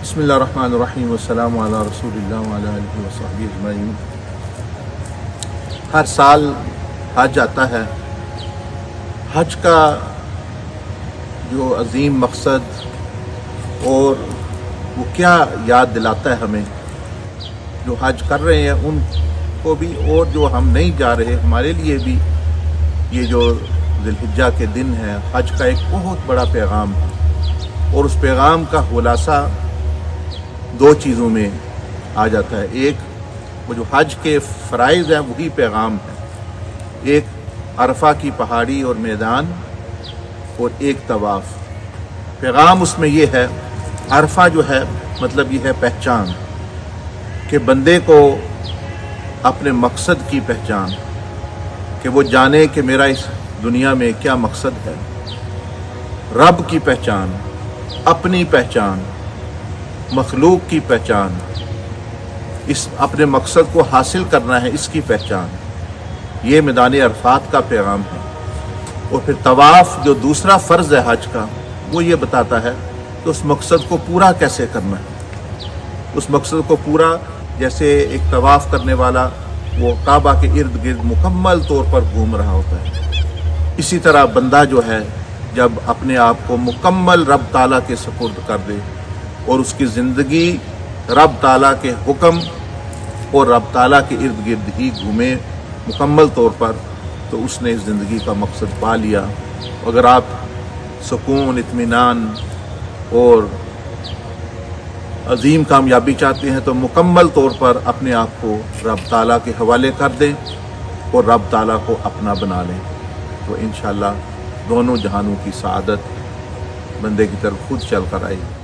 بسم اللہ الرحمن الرحیم والسلام علی رسول اللہ وعلی آلہ وصحبہ اجمعین۔ ہر سال حج آتا ہے۔ حج کا جو عظیم مقصد اور وہ کیا یاد دلاتا ہے ہمیں، جو حج کر رہے ہیں ان کو بھی اور جو ہم نہیں جا رہے ہمارے لیے بھی، یہ جو ذی الحجہ کے دن ہے حج کا ایک بہت بڑا پیغام ہے، اور اس پیغام کا خلاصہ دو چیزوں میں آ جاتا ہے۔ ایک وہ جو حج کے فرائض ہیں وہی پیغام ہے، ایک عرفہ کی پہاڑی اور میدان اور ایک طواف۔ پیغام اس میں یہ ہے، عرفہ جو ہے مطلب یہ ہے پہچان، کہ بندے کو اپنے مقصد کی پہچان، کہ وہ جانے کہ میرا اس دنیا میں کیا مقصد ہے، رب کی پہچان، اپنی پہچان، مخلوق کی پہچان، اس اپنے مقصد کو حاصل کرنا ہے اس کی پہچان، یہ میدان عرفات کا پیغام ہے۔ اور پھر طواف جو دوسرا فرض ہے حج کا، وہ یہ بتاتا ہے کہ اس مقصد کو پورا کیسے کرنا ہے۔ اس مقصد کو پورا، جیسے ایک طواف کرنے والا وہ کعبہ کے ارد گرد مکمل طور پر گھوم رہا ہوتا ہے، اسی طرح بندہ جو ہے جب اپنے آپ کو مکمل رب تعالیٰ کے سپرد کر دے اور اس کی زندگی رب تعالیٰ کے حکم اور رب تعالیٰ کے ارد گرد ہی گھومے مکمل طور پر، تو اس نے اس زندگی کا مقصد پا لیا۔ اگر آپ سکون، اطمینان اور عظیم کامیابی چاہتے ہیں تو مکمل طور پر اپنے آپ کو رب تعالیٰ کے حوالے کر دیں اور رب تعالیٰ کو اپنا بنا لیں، تو انشاءاللہ دونوں جہانوں کی سعادت بندے کی طرف خود چل کر آئے گی۔